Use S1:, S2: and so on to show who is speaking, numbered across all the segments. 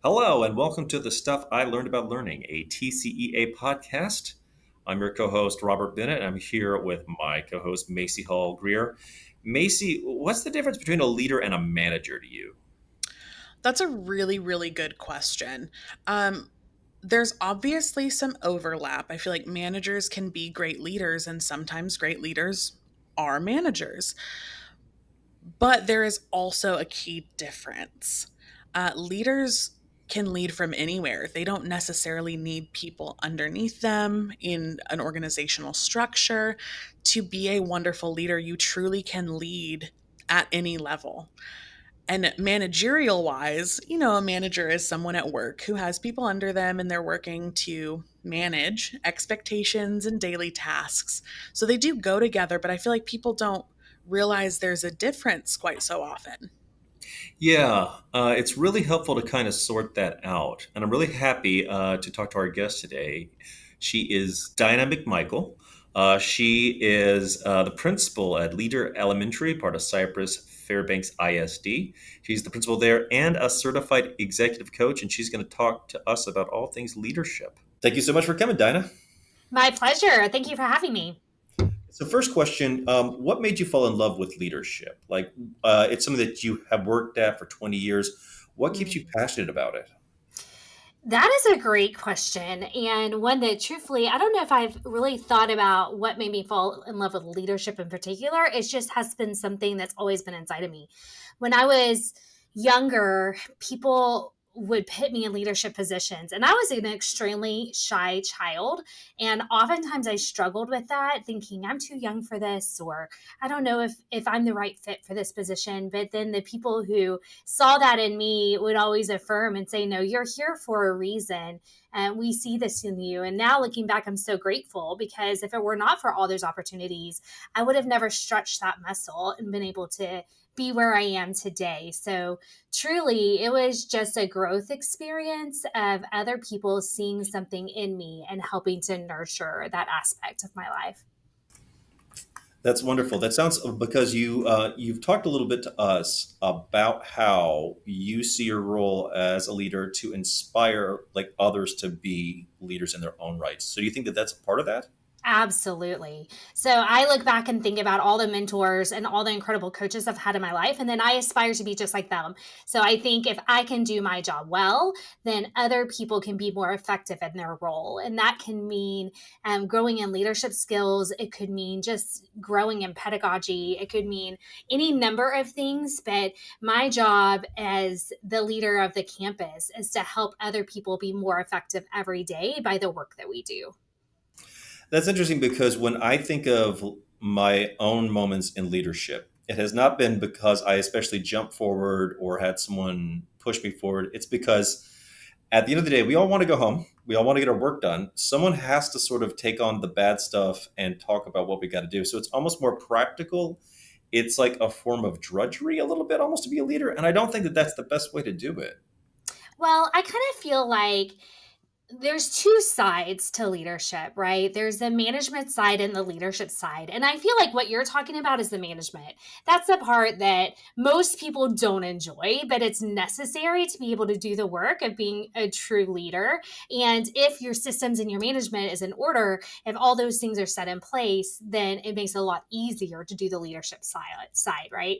S1: Hello, and welcome to the Stuff I Learned About Learning, a TCEA podcast. I'm your co host, Robert Bennett, and I'm here with my co host, Macy Hall Greer. Macy, what's the difference between a leader and a manager to you?
S2: That's a really, really good question. Um, there's obviously some overlap. I feel like managers can be great leaders, and sometimes great leaders are managers. But there is also a key difference. Leaders can lead from anywhere. They don't necessarily need people underneath them in an organizational structure. To be a wonderful leader, you truly can lead at any level. And managerial wise, a manager is someone at work who has people under them and they're working to manage expectations and daily tasks. So they do go together, but I feel like people don't realize there's a difference quite so often.
S1: Yeah, it's really helpful to kind of sort that out. And I'm really happy to talk to our guest today. She is Dinah McMichael. She is the principal at Leader Elementary, part of Cypress-Fairbanks ISD. She's the principal there and a certified executive coach, and she's going to talk to us about all things leadership. Thank you so much for coming, Dinah.
S3: My pleasure. Thank you for having me.
S1: So, first question, what made you fall in love with leadership? Like, it's something that you have worked at for 20 years. What keeps you passionate about it?
S3: That is a great question, and one that truthfully, I don't know if I've really thought about what made me fall in love with leadership in particular. It just has been something that's always been inside of me. When I was younger, people would put me in leadership positions, and I was an extremely shy child. And oftentimes I struggled with that, thinking I'm too young for this, or I don't know if I'm the right fit for this position. But then the people who saw that in me would always affirm and say, no, you're here for a reason. And we see this in you. And now looking back, I'm so grateful because if it were not for all those opportunities, I would have never stretched that muscle and been able to be where I am today. So truly, it was just a growth experience of other people seeing something in me and helping to nurture that aspect of my life.
S1: That's wonderful. That sounds because you've talked a little bit to us about how you see your role as a leader to inspire like others to be leaders in their own rights. So do you think that that's a part of that?
S3: Absolutely. So I look back and think about all the mentors and all the incredible coaches I've had in my life, and then I aspire to be just like them. So I think if I can do my job well, then other people can be more effective in their role. And that can mean growing in leadership skills. It could mean just growing in pedagogy. It could mean any number of things. But my job as the leader of the campus is to help other people be more effective every day by the work that we do.
S1: That's interesting because when I think of my own moments in leadership, it has not been because I especially jumped forward or had someone push me forward. It's because at the end of the day, we all want to go home. We all want to get our work done. Someone has to sort of take on the bad stuff and talk about what we got to do. So it's almost more practical. It's like a form of drudgery, a little bit, almost to be a leader. And I don't think that that's the best way to do it.
S3: Well, I kind of feel like there's two sides to leadership, right? There's the management side and the leadership side. And I feel like what you're talking about is the management. That's the part that most people don't enjoy, but it's necessary to be able to do the work of being a true leader. And if your systems and your management is in order, if all those things are set in place, then it makes it a lot easier to do the leadership side, right?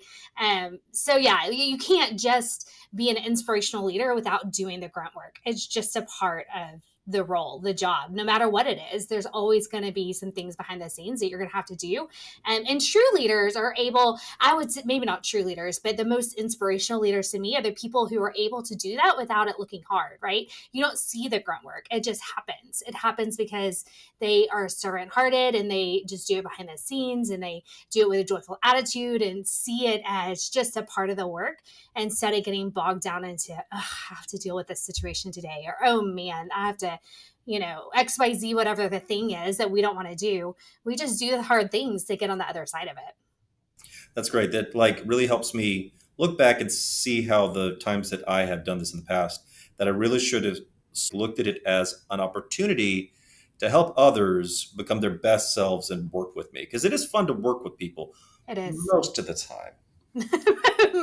S3: So yeah, you can't just be an inspirational leader without doing the grunt work. It's just a part of the role, the job, no matter what it is. There's always going to be some things behind the scenes that you're going to have to do. And true leaders are able, I would say, maybe not true leaders, but the most inspirational leaders to me are the people who are able to do that without it looking hard, right? You don't see the grunt work. It just happens. It happens because they are servant hearted and they just do it behind the scenes and they do it with a joyful attitude and see it as just a part of the work instead of getting bogged down into, I have to deal with this situation today, or, oh man, I have to, XYZ, whatever the thing is that we don't want to do. We just do the hard things to get on the other side of it.
S1: That's great. That like really helps me look back and see how the times that I have done this in the past, that I really should have looked at it as an opportunity to help others become their best selves and work with me. Because it is fun to work with people
S3: It is.
S1: most of the time.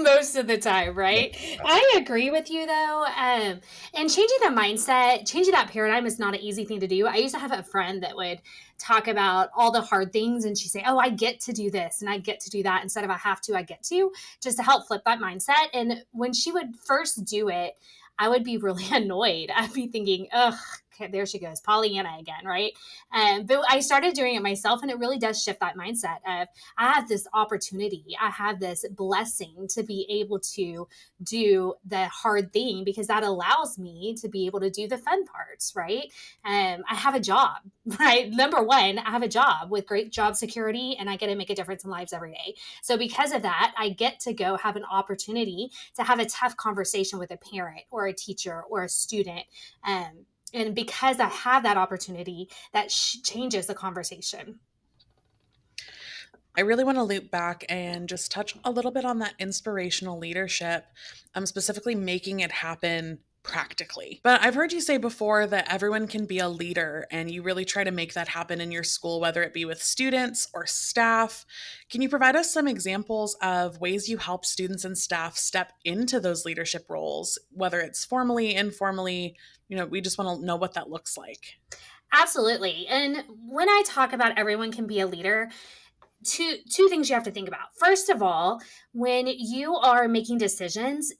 S3: most of the time, right? I agree with you though. And changing that mindset, changing that paradigm is not an easy thing to do. I used to have a friend that would talk about all the hard things and she'd say, oh, I get to do this and I get to do that. Instead of I have to, I get to, just to help flip that mindset. And when she would first do it, I would be really annoyed. I'd be thinking, ugh, okay, there she goes, Pollyanna again, right? But I started doing it myself, and it really does shift that mindset of I have this opportunity, I have this blessing to be able to do the hard thing because that allows me to be able to do the fun parts, right? I have a job, right? Number one, I have a job with great job security, and I get to make a difference in lives every day. So because of that, I get to go have an opportunity to have a tough conversation with a parent or a teacher or a student. And because I have that opportunity, that changes the conversation.
S2: I really want to loop back and just touch a little bit on that inspirational leadership, specifically making it happen practically. But I've heard you say before that everyone can be a leader and you really try to make that happen in your school, whether it be with students or staff. Can you provide us some examples of ways you help students and staff step into those leadership roles, whether it's formally, informally? We just want to know what that looks like.
S3: Absolutely. And when I talk about everyone can be a leader, two things you have to think about. First of all, when you are making decisions,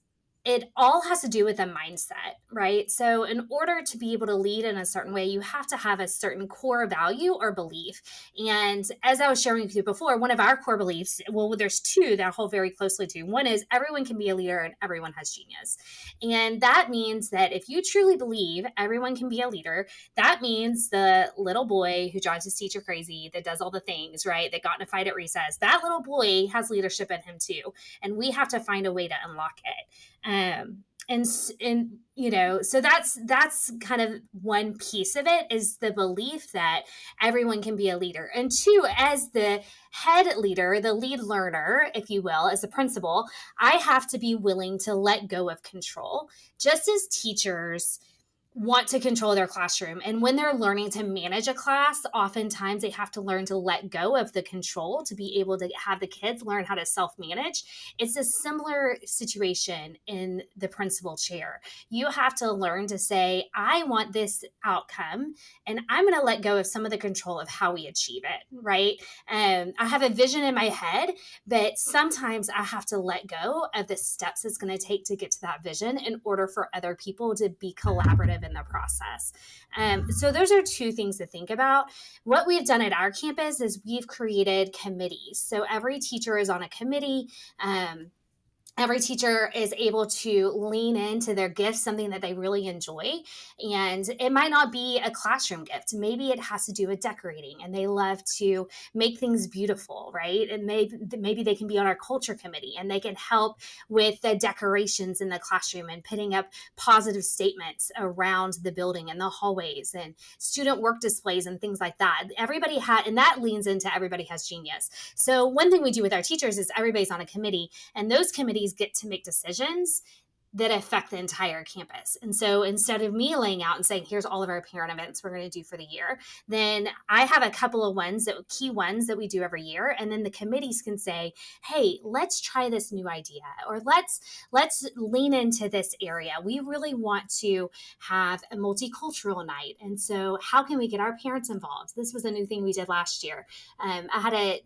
S3: it all has to do with a mindset, right? So, in order to be able to lead in a certain way, you have to have a certain core value or belief. And as I was sharing with you before, one of our core beliefs, well, there's two that I hold very closely to. One is everyone can be a leader and everyone has genius. And that means that if you truly believe everyone can be a leader, that means the little boy who drives his teacher crazy, that does all the things, right? That got in a fight at recess, that little boy has leadership in him too. And we have to find a way to unlock it. So that's kind of one piece of it, is the belief that everyone can be a leader. And two, as the head leader, the lead learner, if you will, as a principal, I have to be willing to let go of control. Just as teachers want to control their classroom. And when they're learning to manage a class, oftentimes they have to learn to let go of the control to be able to have the kids learn how to self-manage. It's a similar situation in the principal chair. You have to learn to say, I want this outcome, and I'm going to let go of some of the control of how we achieve it, right? I have a vision in my head, but sometimes I have to let go of the steps it's going to take to get to that vision in order for other people to be collaborative in the process. So those are two things to think about. What we've done at our campus is we've created committees. So every teacher is on a committee. Every teacher is able to lean into their gift, something that they really enjoy. And it might not be a classroom gift. Maybe it has to do with decorating and they love to make things beautiful, right? And maybe they can be on our culture committee and they can help with the decorations in the classroom and putting up positive statements around the building and the hallways and student work displays and things like that. And that leans into everybody has genius. So one thing we do with our teachers is everybody's on a committee, and those committees get to make decisions that affect the entire campus. And so instead of me laying out and saying, here's all of our parent events we're going to do for the year, then I have a couple of key ones that we do every year. And then the committees can say, hey, let's try this new idea, or let's lean into this area. We really want to have a multicultural night. And so how can we get our parents involved? This was a new thing we did last year. I had a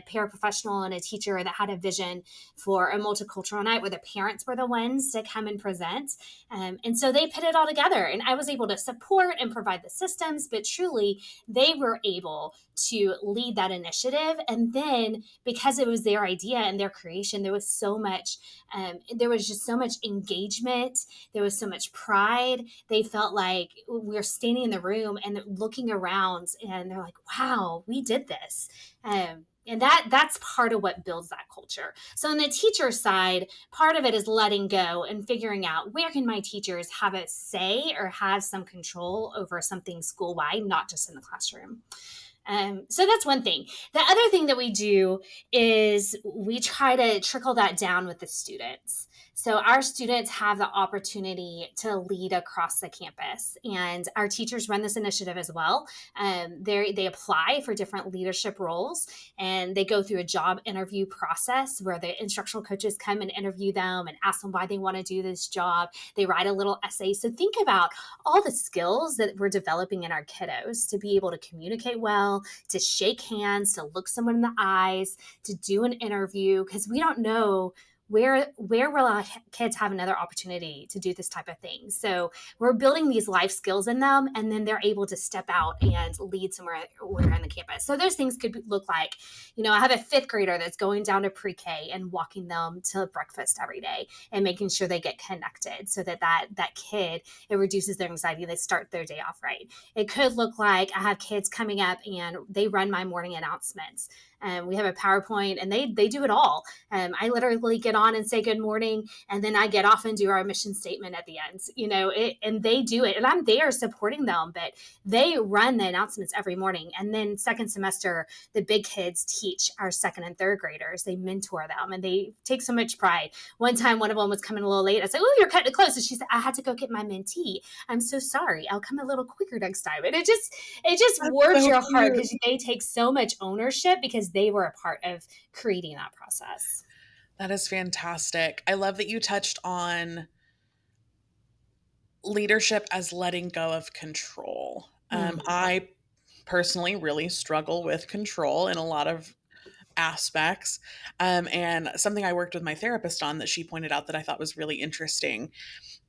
S3: paraprofessional and a teacher that had a vision for a multicultural night where the parents were the ones to come and present. And so they put it all together, and I was able to support and provide the systems, but truly they were able to lead that initiative. And then because it was their idea and their creation, there was just so much engagement. There was so much pride. They felt like we were standing in the room and looking around and they're like, wow, we did this. And that's part of what builds that culture. So on the teacher side, part of it is letting go and figuring out, where can my teachers have a say or have some control over something school-wide, not just in the classroom. So that's one thing. The other thing that we do is we try to trickle that down with the students. So our students have the opportunity to lead across the campus, and our teachers run this initiative as well. They apply for different leadership roles, and they go through a job interview process where the instructional coaches come and interview them and ask them why they want to do this job. They write a little essay. So think about all the skills that we're developing in our kiddos to be able to communicate well, to shake hands, to look someone in the eyes, to do an interview, because we don't know where will our kids have another opportunity to do this type of thing. So we're building these life skills in them, and then they're able to step out and lead somewhere on the campus. So those things could look like, I have a fifth grader that's going down to pre-K and walking them to breakfast every day and making sure they get connected, so that kid, it reduces their anxiety and they start their day off right. It could look like I have kids coming up and they run my morning announcements. We have a PowerPoint, and they do it all. I literally get on and say good morning, and then I get off and do our mission statement at the end. And they do it, and I'm there supporting them, but they run the announcements every morning. And then second semester, the big kids teach our second and third graders. They mentor them, and they take so much pride. One time, one of them was coming a little late. I said, "Oh, you're cutting it close." And she said, "I had to go get my mentee. I'm so sorry. I'll come a little quicker next time." And it just
S2: That's
S3: warms
S2: so
S3: your heart,
S2: cute.
S3: because they take so much ownership because they were a part of creating that process.
S2: That is fantastic. I love that you touched on leadership as letting go of control.
S3: Mm.
S2: I personally really struggle with control in a lot of aspects. And something I worked with my therapist on that she pointed out that I thought was really interesting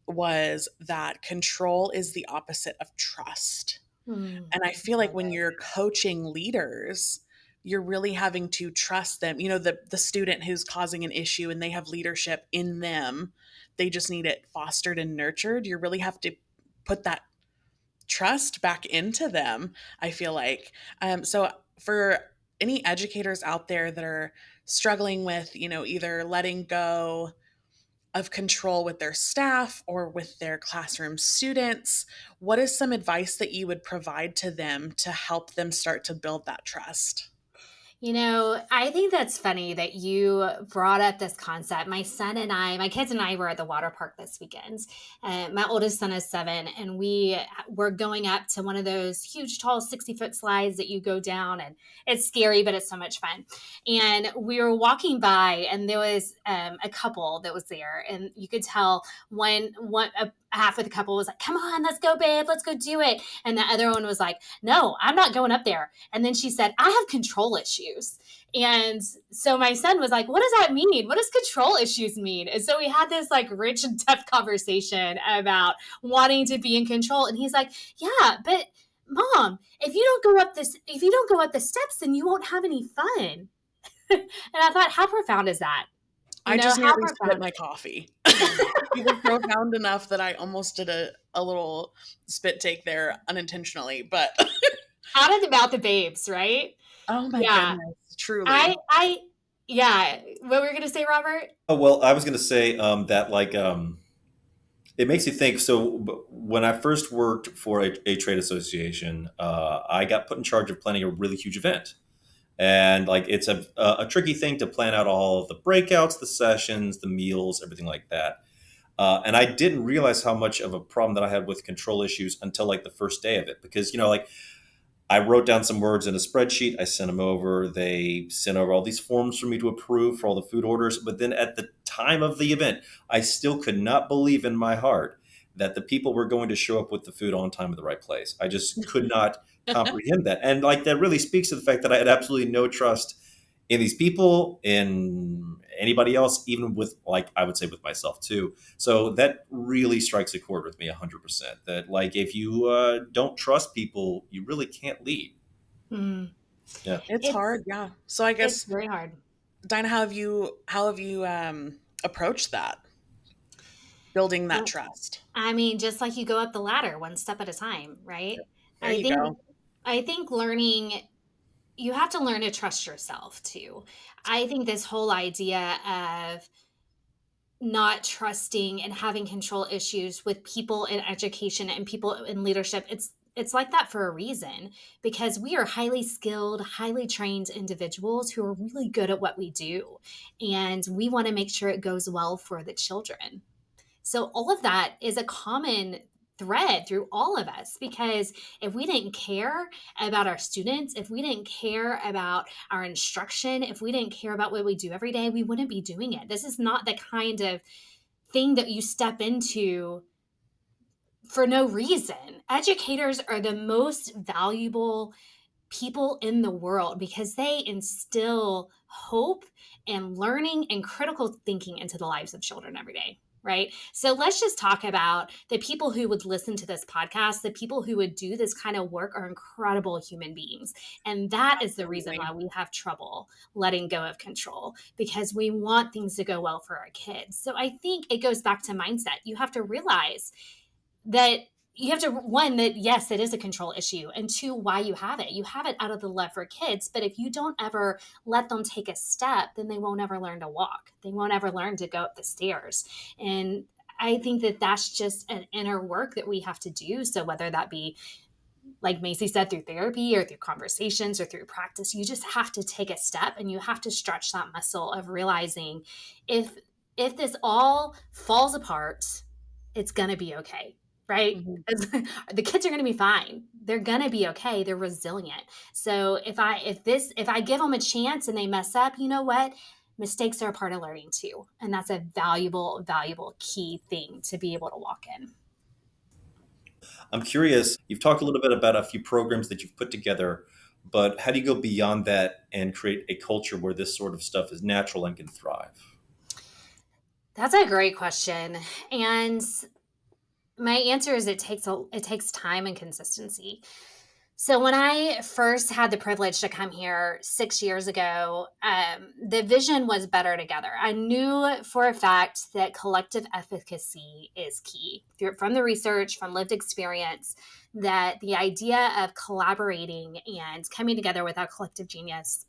S2: was that control is the opposite of trust.
S3: Mm.
S2: And I feel like
S3: Love
S2: when
S3: it.
S2: you're coaching leaders, you're really having to trust them. The student who's causing an issue and they have leadership in them, they just need it fostered and nurtured. You really have to put that trust back into them, I feel like. So for any educators out there that are struggling with, either letting go of control with their staff or with their classroom students, what is some advice that you would provide to them to help them start to build that trust?
S3: I think that's funny that you brought up this concept. My kids and I were at the water park this weekend. My oldest son is 7, and we were going up to one of those huge, tall, 60-foot slides that you go down, and it's scary, but it's so much fun. And we were walking by, and there was a couple that was there, and you could tell half of the couple was like, "Come on, let's go, babe, let's go do it." And the other one was like, "No, I'm not going up there." And then she said, "I have control issues." And so my son was like, "What does that mean? What does control issues mean?" And so we had this like rich and depth conversation about wanting to be in control. And he's like, "Yeah, but mom, if you don't go up the steps, then you won't have any fun." And I thought, how profound is that?
S2: I just
S3: How
S2: nearly spit
S3: profound.
S2: my coffee. You were profound enough that I almost did a little spit take there unintentionally, but
S3: Out of the mouth of babes, right?
S2: oh my
S3: Yeah.
S2: goodness, truly.
S3: I yeah. What were we gonna say, Robert?
S1: Oh, well, I was going to say that it makes you think. So when I first worked for a trade association, I got put in charge of planning a really huge event. And like it's a tricky thing to plan out all of the breakouts, the sessions, the meals, everything like that. And I didn't realize how much of a problem that I had with control issues until like the first day of it, because like I wrote down some words in a spreadsheet. I sent them over. They sent over all these forms for me to approve for all the food orders. But then at the time of the event, I still could not believe in my heart that the people were going to show up with the food on time at the right place. I just could not comprehend that. And like that really speaks to the fact that I had absolutely no trust in these people, in anybody else, even with, like, I would say with myself too. So that really strikes a chord with me 100%. That like if you don't trust people, you really can't lead.
S3: Mm.
S1: Yeah.
S2: It's
S3: It's
S2: hard, yeah. So I
S3: it's
S2: guess,
S3: very hard.
S2: Dinah, how have you approached that, building that
S3: Well,
S2: trust?
S3: I mean, just like you go up the ladder one step at a time, right?
S2: There
S3: I
S2: you
S3: think
S2: go.
S3: I think learning you have to learn to trust yourself too. I think this whole idea of not trusting and having control issues with people in education and people in leadership, it's like that for a reason, because we are highly skilled, highly trained individuals who are really good at what we do. And we want to make sure it goes well for the children. So all of that is a common thread through all of us, because if we didn't care about our students, if we didn't care about our instruction, if we didn't care about what we do every day, we wouldn't be doing it. This is not the kind of thing that you step into for no reason. Educators are the most valuable people in the world because they instill hope and learning and critical thinking into the lives of children every day. Right. So let's just talk about the people who would listen to this podcast. The people who would do this kind of work are incredible human beings. And that is the reason
S2: Absolutely.
S3: why we have trouble letting go of control, because we want things to go well for our kids. So I think it goes back to mindset. You have to realize that you have to, one, that yes, it is a control issue, and two, why you have it. You have it out of the love for kids, but if you don't ever let them take a step, then they won't ever learn to walk. They won't ever learn to go up the stairs. And I think that that's just an inner work that we have to do. So whether that be, like Macy said, through therapy or through conversations or through practice, you just have to take a step and you have to stretch that muscle of realizing if if this all falls apart, it's going to be okay, right?
S2: Mhm.
S3: The kids are going to be fine. They're going to be okay. They're resilient. So if I give them a chance and they mess up, you know what? Mistakes are a part of learning too. And that's a valuable key thing to be able to walk in.
S1: I'm curious, you've talked a little bit about a few programs that you've put together, but how do you go beyond that and create a culture where this sort of stuff is natural and can thrive?
S3: That's a great question. And my answer is it takes time and consistency. So when I first had the privilege to come here 6 years ago, the vision was better together. I knew for a fact that collective efficacy is key. From the research, from lived experience, that the idea of collaborating and coming together with our collective genius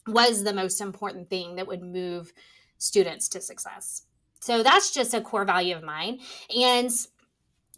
S3: was the most important thing that would move students to success. So that's just a core value of mine. And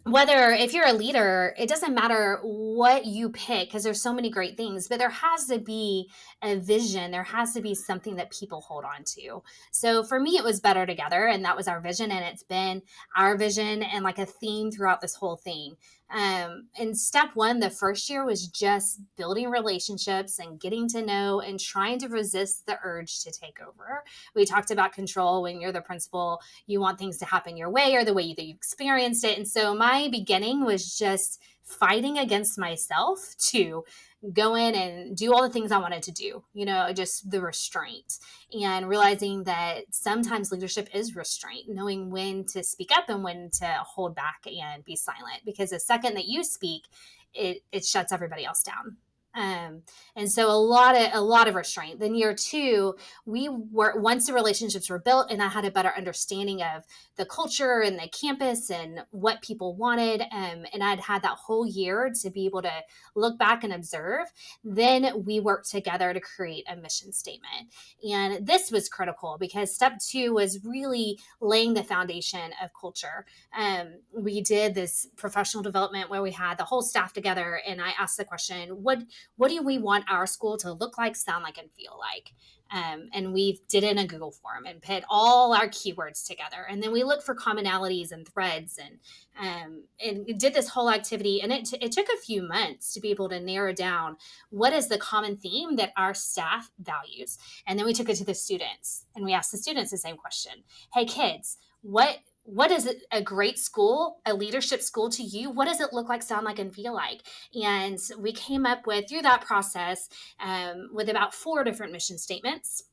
S3: whether if you're a leader, it doesn't matter what you pick because there's so many great things, but there has to be a vision. There has to be something that people hold on to. So for me, it was better together, and that was our vision, and it's been our vision and like a theme throughout this whole thing. And step one, the first year was just building relationships and getting to know and trying to resist the urge to take over. We talked about control. When you're the principal, you want things to happen your way or the way that you experienced it. And so my beginning was just fighting against myself to go in and do all the things I wanted to do, just the restraint, and realizing that sometimes leadership is restraint, knowing when to speak up and when to hold back and be silent, because the second that you speak, it shuts everybody else down. Um, and so a lot of restraint. Then year two, we were once the relationships were built and I had a better understanding of the culture and the campus and what people wanted. And I'd had that whole year to be able to look back and observe. Then we worked together to create a mission statement. And this was critical because step two was really laying the foundation of culture. We did this professional development where we had the whole staff together, and I asked the question, what do we want our school to look like, sound like, and feel like? And we did it in a Google form and put all our keywords together. And then we looked for commonalities and threads, and did this whole activity. And it took a few months to be able to narrow down what is the common theme that our staff values. And then we took it to the students and we asked the students the same question. Hey, kids, what is a great school, a leadership school to you? What does it look like, sound like, and feel like? And we came up with, through that process, with about 4 different mission statements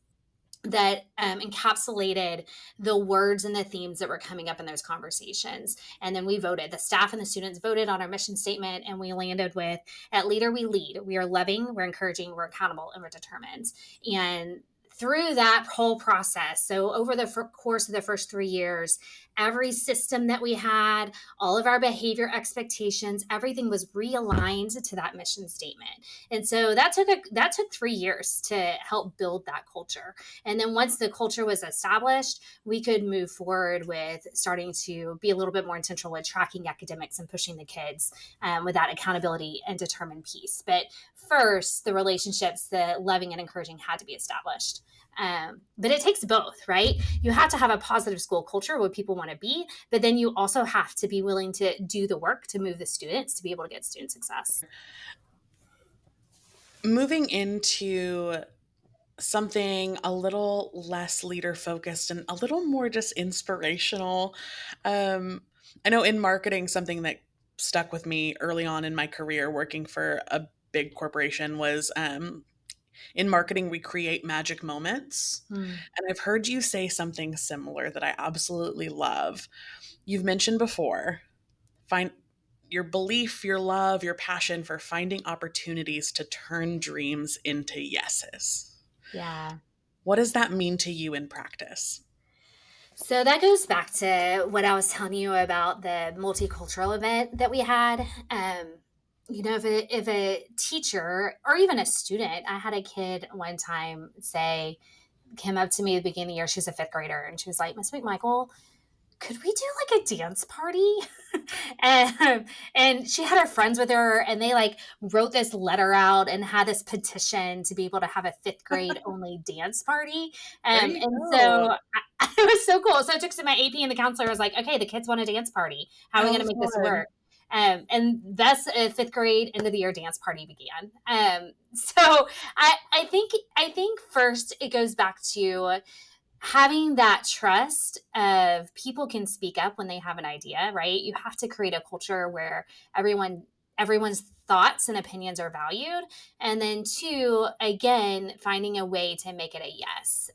S3: that encapsulated the words and the themes that were coming up in those conversations. And then we voted. The staff and the students voted on our mission statement, and we landed with, at Leader We Lead. We are loving, we're encouraging, we're accountable, and we're determined. And through that whole process, so over the course of the first 3 years, every system that we had, all of our behavior expectations, everything was realigned to that mission statement. And so that took 3 years to help build that culture. And then once the culture was established, we could move forward with starting to be a little bit more intentional with tracking academics and pushing the kids with that accountability and determined piece. But first, the relationships, the loving and encouraging had to be established. But it takes both, right? You have to have a positive school culture where people want to be, but then you also have to be willing to do the work to move the students to be able to get student success.
S2: Moving into something a little less leader focused and a little more just inspirational. Um, I know in marketing, something that stuck with me early on in my career working for a big corporation was in marketing, we create magic moments.
S3: Hmm.
S2: And I've heard you say something similar that I absolutely love. You've mentioned before, find your belief, your love, your passion for finding opportunities to turn dreams into yeses.
S3: Yeah.
S2: What does that mean to you in practice?
S3: So that goes back to what I was telling you about the multicultural event that we had. If a teacher or even a student, I had a kid one time say, came up to me at the beginning of the year, she was a fifth grader, and she was like, Miss McMichael, could we do like a dance party? And she had her friends with her, and they like wrote this letter out and had this petition to be able to have a fifth grade only dance party.
S2: There you
S3: And
S2: go.
S3: so it was so cool. So I took to my AP, and the counselor was like, okay, the kids want a dance party. How are we
S2: How
S3: going to make this
S2: fun.
S3: work? And thus a fifth grade end of the year dance party began. So I think first it goes back to having that trust of people can speak up when they have an idea, right? You have to create a culture where everyone's thoughts and opinions are valued. And then two, again, finding a way to make it a yes.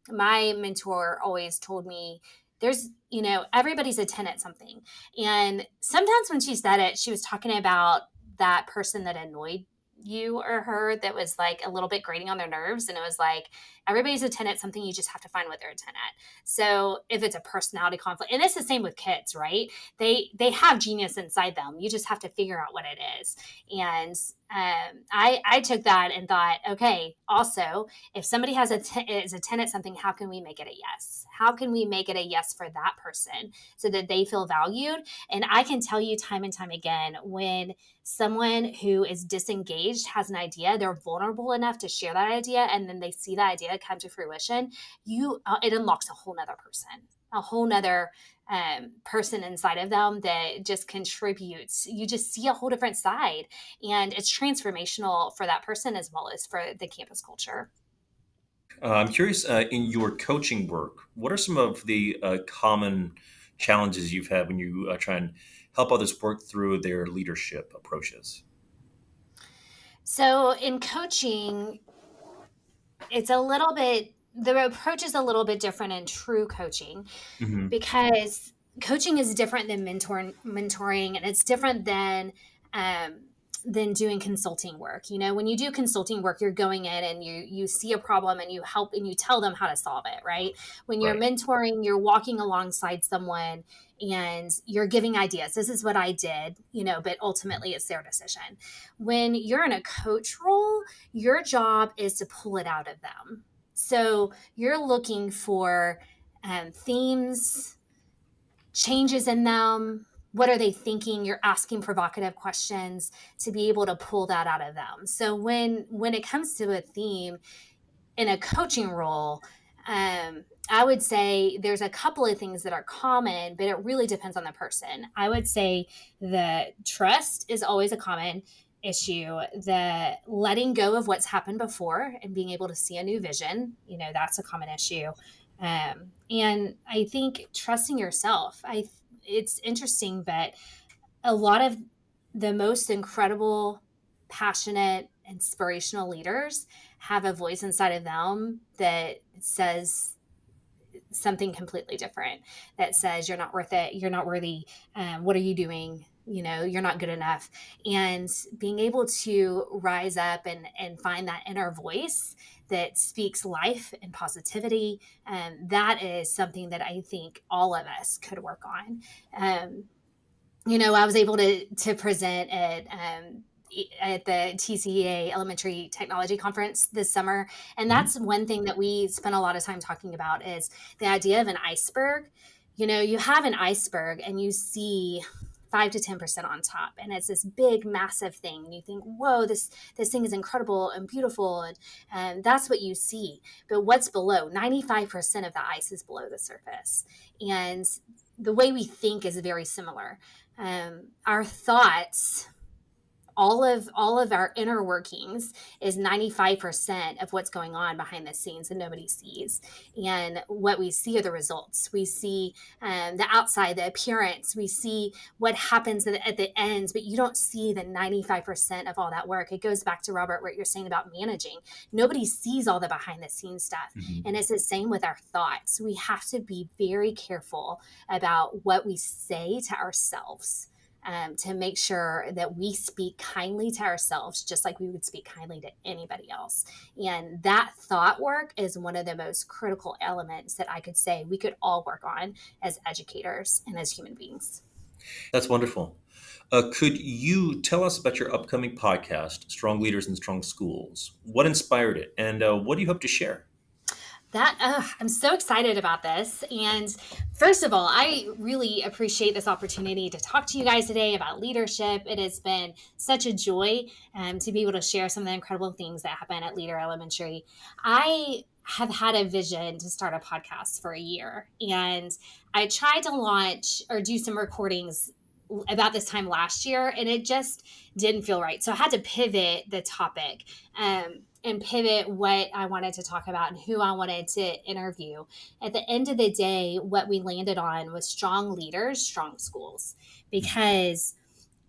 S3: My mentor always told me everybody's a 10 at something. And sometimes when she said it, she was talking about that person that annoyed you or her that was like a little bit grating on their nerves. And it was like, everybody's a 10 at something. You just have to find what they're a 10 at. So if it's a personality conflict, and it's the same with kids, right? They have genius inside them. You just have to figure out what it is. And I took that and thought, okay, also, if somebody is a 10 at something, how can we make it a yes? How can we make it a yes for that person so that they feel valued? And I can tell you time and time again, when someone who is disengaged has an idea, they're vulnerable enough to share that idea, and then they see that idea come to fruition, it unlocks a whole nother person, a whole nother person inside of them that just contributes. You just see a whole different side, and it's transformational for that person as well as for the campus culture.
S1: I'm curious, in your coaching work, what are some of the common challenges you've had when you try and help others work through their leadership approaches?
S3: So in coaching, it's a little bit the approach is a little bit different in true coaching,
S1: Hmm.
S3: because coaching is different than mentoring, and it's different um, than doing consulting work. When you do consulting work, you're going in and you see a problem and you help and you tell them how to solve it, right? When you're
S1: Right.
S3: mentoring, you're walking alongside someone and you're giving ideas. This is what I did, but ultimately it's their decision. When you're in a coach role, your job is to pull it out of them. So you're looking for themes, changes in them. What are they thinking? You're asking provocative questions to be able to pull that out of them. So when it comes to a theme in a coaching role, I would say there's a couple of things that are common, but it really depends on the person. I would say the trust is always a common issue. The letting go of what's happened before and being able to see a new vision, that's a common issue. And I think trusting yourself. It's interesting, but a lot of the most incredible, passionate, inspirational leaders have a voice inside of them that says something completely different, that says you're not worth it, you're not worthy, what are you doing, you're not good enough. And being able to rise up and find that inner voice that speaks life and positivity. That is something that I think all of us could work on. Um, I was able to present at the TCEA Elementary Technology Conference this summer, and
S1: Mhm.
S3: that's one thing that we spent a lot of time talking about is the idea of an iceberg. You have an iceberg, and you see 5 to 10% on top, and it's this big, massive thing, and you think, "Whoa, this thing is incredible and beautiful," and that's what you see. But what's below? 95% of the ice is below the surface, and the way we think is very similar. Our thoughts, all of our inner workings is 95% of what's going on behind the scenes and nobody sees. And what we see are the results. We see the outside, the appearance. We see what happens at the ends, but you don't see the 95% of all that work. It goes back to Robert, what you're saying about managing. Nobody sees all the behind the scenes stuff.
S1: Mhm.
S3: And it's the same with our thoughts. We have to be very careful about what we say to ourselves, to make sure that we speak kindly to ourselves, just like we would speak kindly to anybody else. And that thought work is one of the most critical elements that I could say we could all work on as educators and as human beings.
S1: That's wonderful. Could you tell us about your upcoming podcast, Strong Leaders in Strong Schools? What inspired it, and what do you hope to share?
S3: I'm so excited about this. And first of all, I really appreciate this opportunity to talk to you guys today about leadership. It has been such a joy to be able to share some of the incredible things that happen at Leader Elementary. I have had a vision to start a podcast for a year, and I tried to launch or do some recordings about this time last year, and it just didn't feel right. So I had to pivot the topic. And pivot what I wanted to talk about and who I wanted to interview. At the end of the day, what we landed on was strong leaders, strong schools, because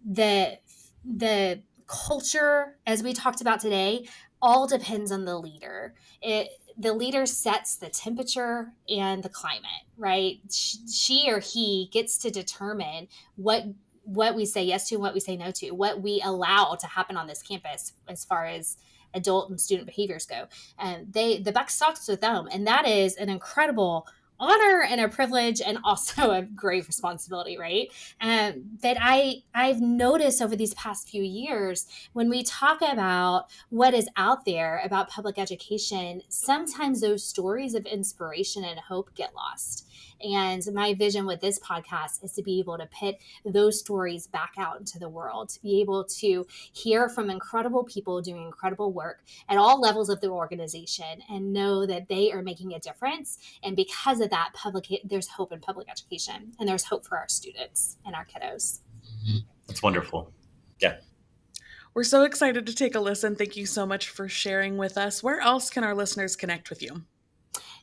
S3: the the culture, as we talked about today, all depends on the leader. The leader sets the temperature and the climate, right? She or he gets to determine what we say yes to, what we say no to, what we allow to happen on this campus as far as adult and student behaviors go. And the buck stops with them, and that is an incredible honor and a privilege and also a great responsibility, right? That I've noticed over these past few years when we talk about what is out there about public education, sometimes those stories of inspiration and hope get lost. And my vision with this podcast is to be able to put those stories back out into the world, to be able to hear from incredible people doing incredible work at all levels of the organization and know that they are making a difference. And because of that, there's hope in public education, and there's hope for our students and our kiddos.
S1: That's wonderful. Yeah.
S2: We're so excited to take a listen. Thank you so much for sharing with us. Where else can our listeners connect with you?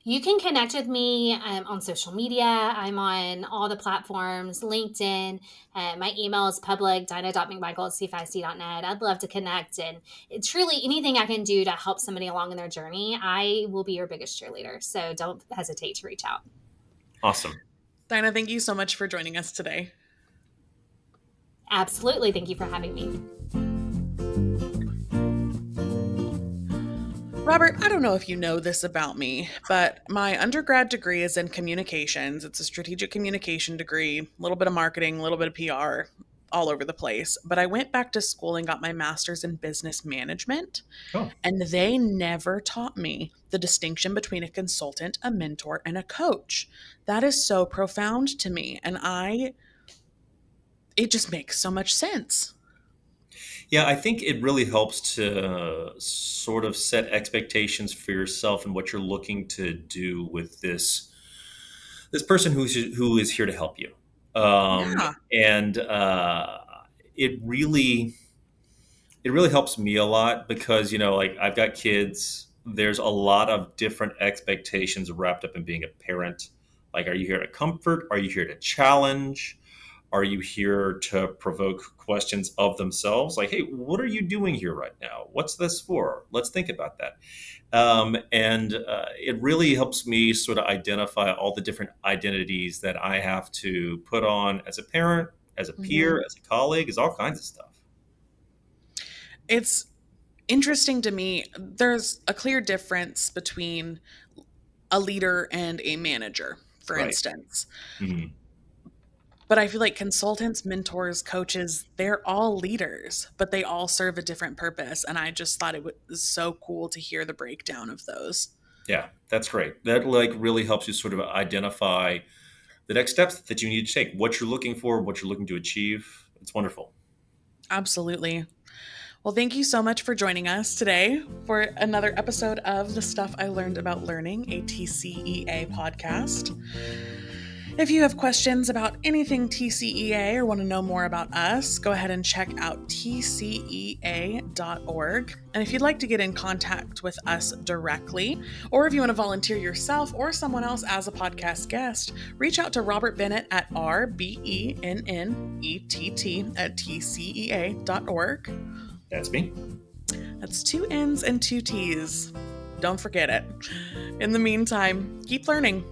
S3: You can connect with me on social media. I'm on all the platforms, LinkedIn. My email is public, dinah.mcmichael@c5c.net. I'd love to connect. And truly, anything I can do to help somebody along in their journey, I will be your biggest cheerleader. So don't hesitate to reach out.
S1: Awesome.
S2: Dinah, thank you so much for joining us today.
S3: Absolutely. Thank you for having me.
S2: Robert, I don't know if you know this about me, but my undergrad degree is in communications. It's a strategic communication degree, a little bit of marketing, a little bit of PR, all over the place. But I went back to school and got my master's in business management,
S1: Oh,
S2: and they never taught me the distinction between a consultant, a mentor, and a coach. That is so profound to me, and it just makes so much sense.
S1: yeah. I think it really helps to sort of set expectations for yourself and what you're looking to do with this person who is here to help you.
S2: Yeah.
S1: And it really it really helps me a lot because like I've got kids. There's a lot of different expectations wrapped up in being a parent. Like, are you here to comfort? Are you here to challenge? Are you here to provoke questions of themselves? Like, hey, what are you doing here right now? What's this for? Let's think about that. And it really helps me sort of identify all the different identities that I have to put on as a parent, as a
S2: Mhm.
S1: peer, as a colleague, as all kinds of stuff.
S2: It's interesting to me. There's a clear difference between a leader and a manager, for
S1: Right.
S2: instance.
S1: Mhm.
S2: But I feel like consultants, mentors, coaches, they're all leaders, but they all serve a different purpose. And I just thought it was so cool to hear the breakdown of those.
S1: Yeah, that's great. That like really helps you sort of identify the next steps that you need to take, what you're looking for, what you're looking to achieve. It's wonderful.
S2: Absolutely. Well, thank you so much for joining us today for another episode of The Stuff I Learned About Learning, a TCEA podcast. If you have questions about anything TCEA or want to know more about us, go ahead and check out tcea.org. And if you'd like to get in contact with us directly, or if you want to volunteer yourself or someone else as a podcast guest, reach out to Robert Bennett at rbennett@tcea.org.
S1: That's me.
S2: That's 2 N's and 2 T's. Don't forget it. In the meantime, keep learning.